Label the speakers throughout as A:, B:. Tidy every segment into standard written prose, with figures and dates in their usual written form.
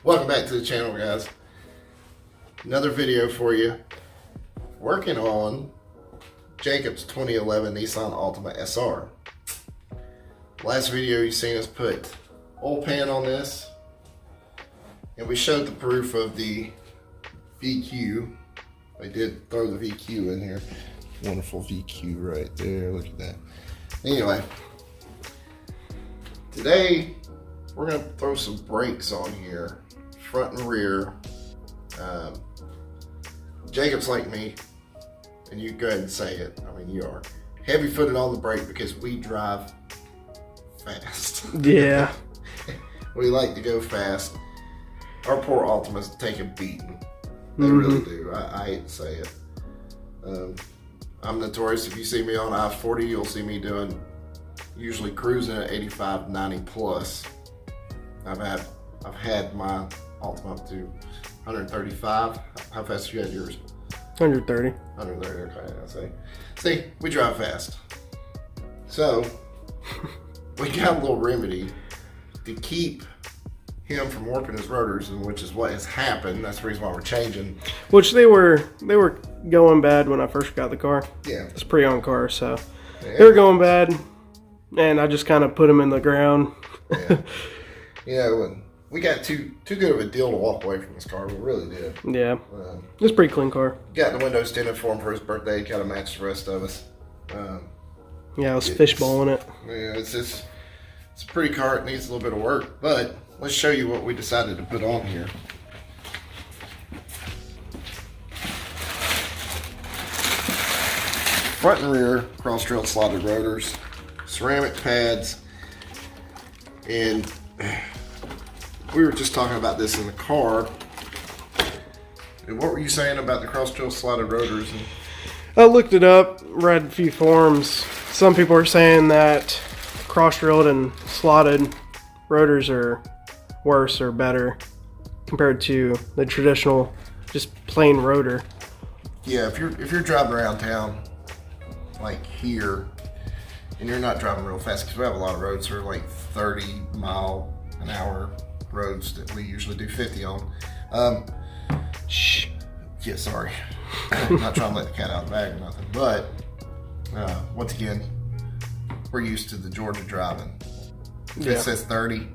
A: Welcome back to the channel, guys. Another video for you. Working on Jacob's 2011 Nissan Altima SR. Last video you seen us put oil pan on this, and we showed the proof of the VQ. I did throw the VQ in here. Wonderful VQ right there. Look at that. Anyway, today we're gonna throw some brakes on here, front and rear. Jacob's like me, and you go ahead and say it. I mean, you are heavy-footed on the brake because we drive fast.
B: Yeah.
A: We like to go fast. Our poor Altimas take a beating. They really do. I hate to say it. I'm notorious. If you see me on I-40, you'll see me doing, usually cruising at 85, 90 plus. I've had my Altima up to 135. How fast you had yours?
B: 130.
A: 130, okay, I say. See, we drive fast. So, we got a little remedy to keep him from warping his rotors, and which is what has happened. That's the reason why we're changing.
B: Which they were going bad when I first got the car.
A: Yeah.
B: It's a pre-owned car, so
A: Yeah.
B: they were going bad, and I just kind of put them in the ground.
A: Yeah. You know, and we got too good of a deal to walk away from this car. We really did.
B: Yeah. It's a pretty clean car.
A: Got the windows tinted for him for his birthday. Kind of matched the rest of us.
B: Yeah, I was fishballing it.
A: Yeah, it's a pretty car. It needs a little bit of work, but let's show you what we decided to put on here. Front and rear cross-trail slotted rotors, ceramic pads, and we were just talking about this in the car. And what were you saying about the cross-trail slotted rotors?
B: I looked it up, read a few forums. Some people are saying that cross-drilled and slotted rotors are worse or better compared to the traditional, just plain rotor.
A: Yeah, if you're driving around town, like here, and you're not driving real fast, because we have a lot of roads that are like 30-mile-an-hour roads that we usually do 50 on. Yeah, sorry. I'm not trying to let the cat out of the bag or nothing, but once again, we're used to the Georgia driving. If it says 30,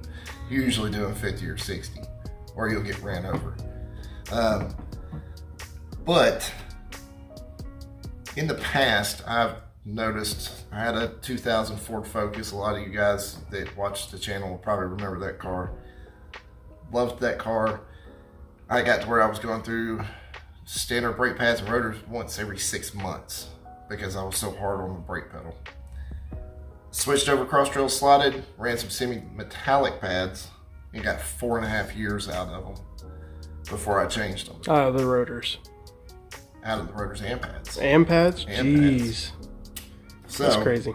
A: you're usually doing 50 or 60, or you'll get ran over. But in the past, I've noticed, I had a 2000 Ford Focus. A lot of you guys that watch the channel will probably remember that car. Loved that car. I got to where I was going through standard brake pads and rotors once every 6 months because I was so hard on the brake pedal. Switched over cross-trail slotted, ran some semi-metallic pads, and got 4.5 years out of them before I changed them.
B: Out of the rotors.
A: Out of the rotors and pads.
B: And pads?
A: And
B: Jeez.
A: pads. So,
B: that's crazy.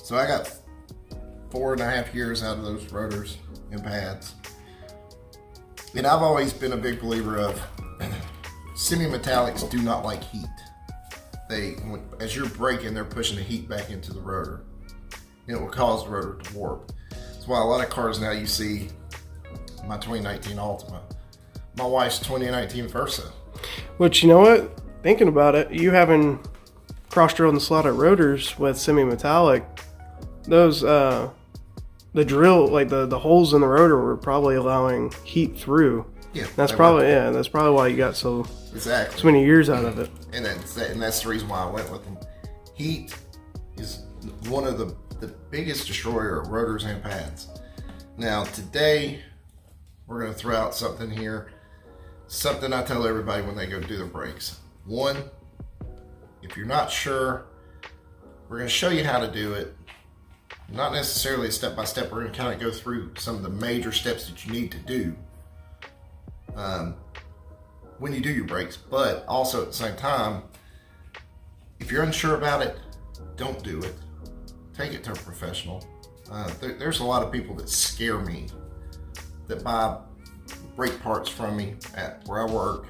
A: So I got 4.5 years out of those rotors and pads. And I've always been a big believer of semi-metallics do not like heat. As you're braking, they're pushing the heat back into the rotor. And it will cause the rotor to warp. That's why a lot of cars now you see my 2019 Altima, my wife's 2019 Versa.
B: Which, you know what? Thinking about it, you having cross-drilled and slotted rotors with semi-metallic, those, the drill, like the holes in the rotor were probably allowing heat through.
A: Yeah.
B: That's probably why you got so many years out of it.
A: And that's the reason why I went with them. Heat is one of the biggest destroyer of rotors and pads. Now today, we're going to throw out something here. Something I tell everybody when they go do their brakes. One, if you're not sure, we're going to show you how to do it. Not necessarily step by step. We're going to kind of go through some of the major steps that you need to do when you do your brakes. But also at the same time, if you're unsure about it, don't do it. Take it to a professional. There's a lot of people that scare me that buy brake parts from me at where I work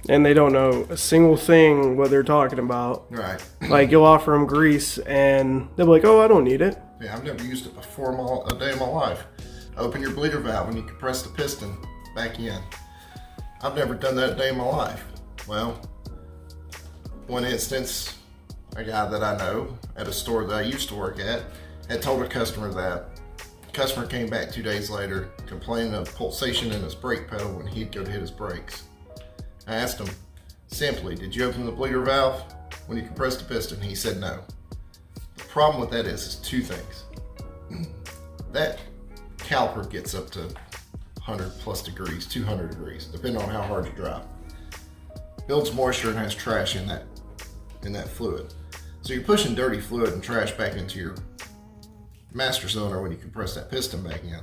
B: and they don't know a single thing what they're talking about.
A: Right.
B: Like, you'll offer them grease, and they'll be like, "Oh, I don't need it."
A: Yeah, I've never used it before a day in my life. Open your bleeder valve when you compress the piston back in. I've never done that a day in my life. Well, one instance, a guy that I know at a store that I used to work at had told a customer that. The customer came back 2 days later complaining of pulsation in his brake pedal when he'd go to hit his brakes. I asked him simply, did you open the bleeder valve when you compressed the piston? He said no. The problem with that is two things. That caliper gets up to 100 plus degrees, 200 degrees, depending on how hard you drive. Builds moisture and has trash in that fluid. So you're pushing dirty fluid and trash back into your master cylinder when you compress that piston back in.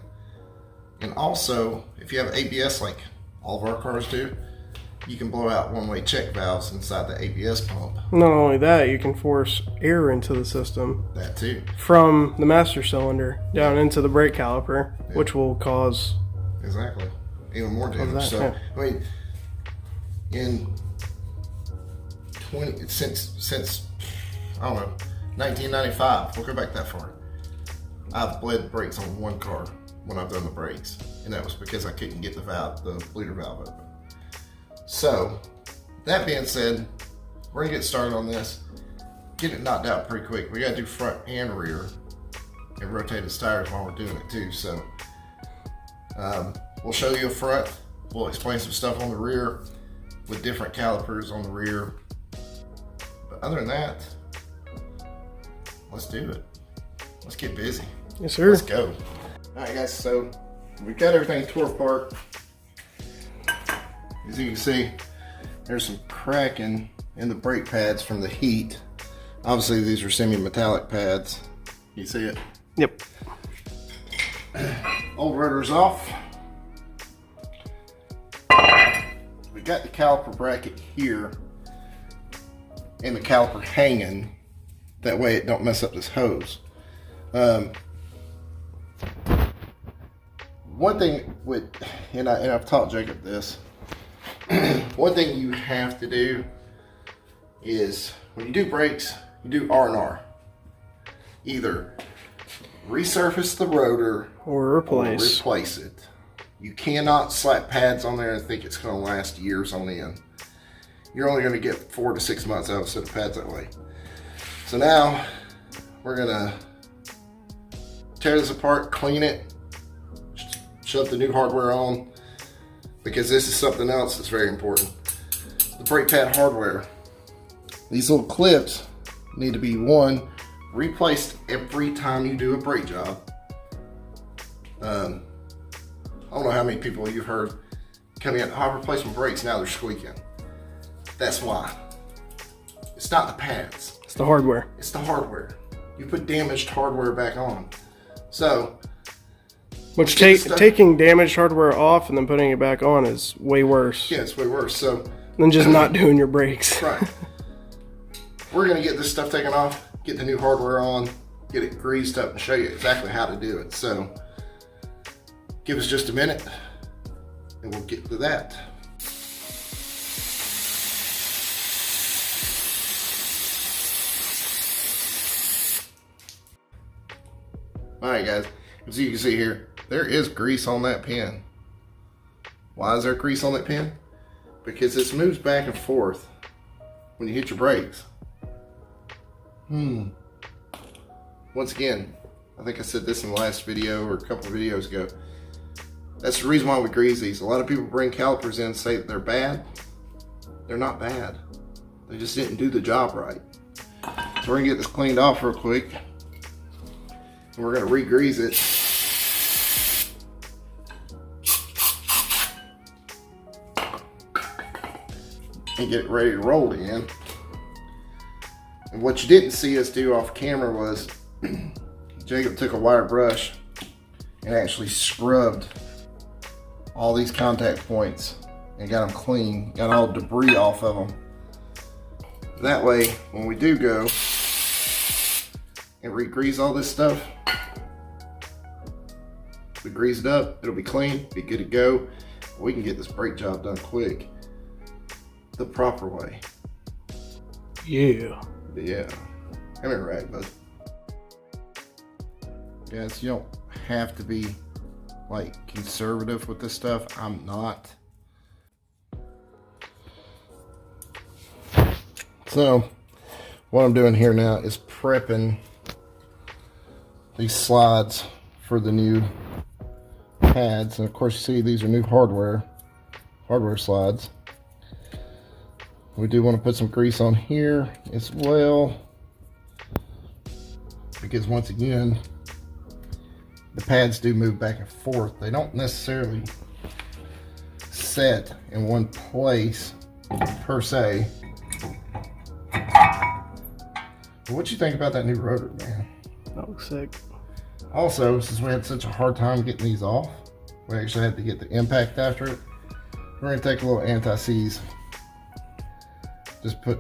A: And also, if you have ABS like all of our cars do, you can blow out one-way check valves inside the ABS pump.
B: Not only that, you can force air into the system.
A: That too.
B: From the master cylinder down into the brake caliper, which will cause...
A: Exactly. Even more damage. So, I mean, since I don't know, 1995, we'll go back that far, I've bled brakes on one car when I've done the brakes, and that was because I couldn't get the bleeder valve open. So, that being said, we're gonna get started on this, get it knocked out pretty quick. We gotta do front and rear, and rotate its tires while we're doing it too. So, we'll show you a front, we'll explain some stuff on the rear with different calipers on the rear. But other than that, let's do it. Let's get busy.
B: Yes, sir.
A: Let's go. All right, guys, so we've got everything tore apart. As you can see, there's some cracking in the brake pads from the heat. Obviously, these are semi-metallic pads. You see it?
B: Yep.
A: Old rotor's off. We got the caliper bracket here and the caliper hanging. That way it don't mess up this hose. One thing with, and I've taught Jacob this, one thing you have to do is when you do brakes, you do R&R. Either resurface the rotor
B: or replace
A: it. You cannot slap pads on there and think it's going to last years on end. You're only going to get 4 to 6 months out of a set of pads that way. So now we're going to tear this apart, clean it, shove the new hardware on, because this is something else that's very important. The brake pad hardware. These little clips need to be, one, replaced every time you do a brake job. I don't know how many people you've heard coming in, I've replaced my brakes, now they're squeaking. That's why. It's not the pads.
B: It's the hardware.
A: It's the hardware. You put damaged hardware back on. So,
B: which taking damaged hardware off and then putting it back on is way worse.
A: Yeah, it's way worse. So
B: than just not doing your brakes.
A: Right. We're gonna get this stuff taken off, get the new hardware on, get it greased up, and show you exactly how to do it. So, give us just a minute, and we'll get to that. Alright guys, as you can see here, there is grease on that pin. Why is there grease on that pin? Because this moves back and forth when you hit your brakes. Once again, I think I said this in the last video or a couple of videos ago. That's the reason why we grease these. A lot of people bring calipers in and say that they're bad. They're not bad. They just didn't do the job right. So we're gonna get this cleaned off real quick. And we're gonna re-grease it. And get it ready to roll again. And what you didn't see us do off camera was Jacob took a wire brush and actually scrubbed all these contact points and got them clean, got all the debris off of them. That way, when we do go and re-grease all this stuff, we grease it up, it'll be clean, be good to go. We can get this brake job done quick. the proper way.
B: Yeah.
A: Yeah. Come here, right, bud. Guys, you don't have to be like conservative with this stuff. I'm not. So what I'm doing here now is prepping these slides for the new pads. And of course, you see these are new hardware slides. We do want to put some grease on here as well, because once again, the pads do move back and forth. They don't necessarily set in one place per se. But what you think about that new rotor, man?
B: That looks sick.
A: Also, since we had such a hard time getting these off, we actually had to get the impact after it. We're gonna take a little anti-seize. Just put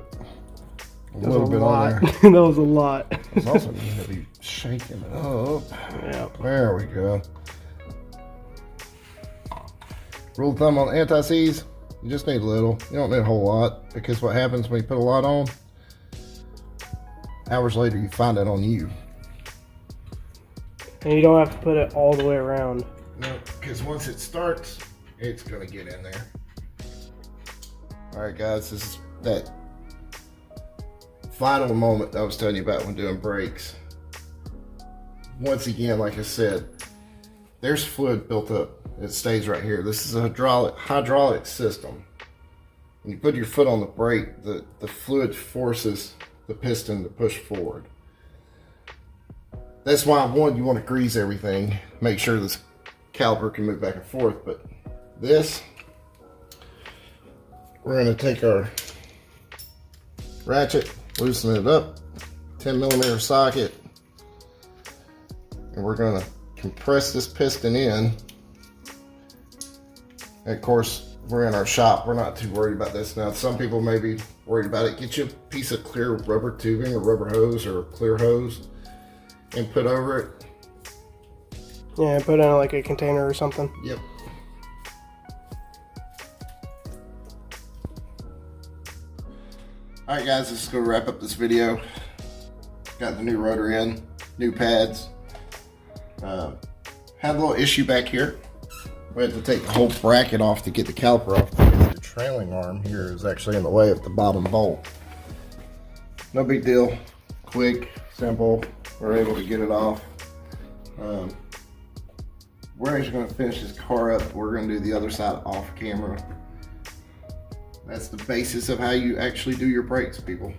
A: a little bit on there.
B: That was a lot.
A: It's also going to be shaking it up.
B: Yeah.
A: There we go. Rule of thumb on anti-seize, you just need a little. You don't need a whole lot, because what happens when you put a lot on, hours later you find it on you.
B: And you don't have to put it all the way around.
A: No, because once it starts, it's going to get in there. Alright guys, this is that final moment that I was telling you about when doing brakes. Once again, like I said, there's fluid built up. It stays right here. This is a hydraulic system. When you put your foot on the brake, the fluid forces the piston to push forward. That's why, one, you want to grease everything, make sure this caliper can move back and forth. But this, we're going to take our ratchet, loosen it up, 10mm socket, and we're going to compress this piston in. And of course, we're in our shop, we're not too worried about this. Now, some people may be worried about it. Get you a piece of clear rubber tubing or rubber hose or clear hose and put over it.
B: Yeah, put in like a container or something.
A: Yep. Alright guys, let's go wrap up this video. Got the new rotor in, new pads. Had a little issue back here. We had to take the whole bracket off to get the caliper off, because the trailing arm here is actually in the way of the bottom bolt. No big deal, quick, simple. We're able to get it off. We're actually going to finish this car up. We're going to do the other side off camera. That's the basis of how you actually do your brakes, people.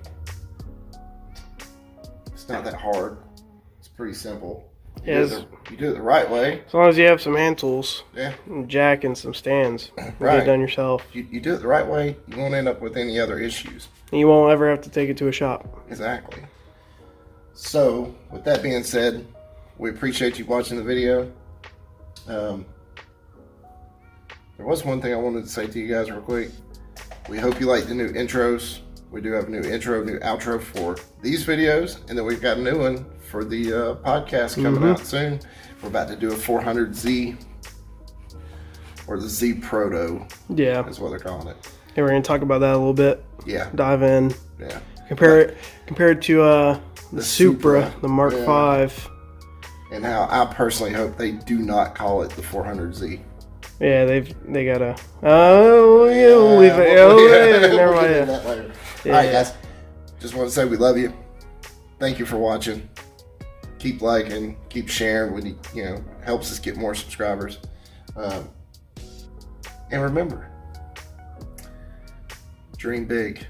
A: It's not that hard. It's pretty simple. You do it the right way.
B: As long as you have some hand tools.
A: Yeah.
B: And jack and some stands.
A: Right.
B: Get it done yourself.
A: You do it the right way, you won't end up with any other issues.
B: And you won't ever have to take it to a shop.
A: Exactly. So, with that being said, we appreciate you watching the video. There was one thing I wanted to say to you guys real quick. We hope you like the new intros. We do have a new intro, new outro for these videos, and then we've got a new one for the podcast coming out soon. We're about to do a 400Z, or the Z Proto.
B: Yeah,
A: is what they're calling it.
B: Yeah, we're gonna talk about that a little bit.
A: Yeah,
B: dive in.
A: Yeah,
B: compare it to the Supra, the Mark V,
A: and how I personally hope they do not call it the 400Z.
B: Yeah, they gotta. Oh, yeah, leave it. Oh, never mind.
A: That later. Yeah. All right, guys. Just want to say we love you. Thank you for watching. Keep liking, keep sharing. When you helps us get more subscribers. And remember, dream big.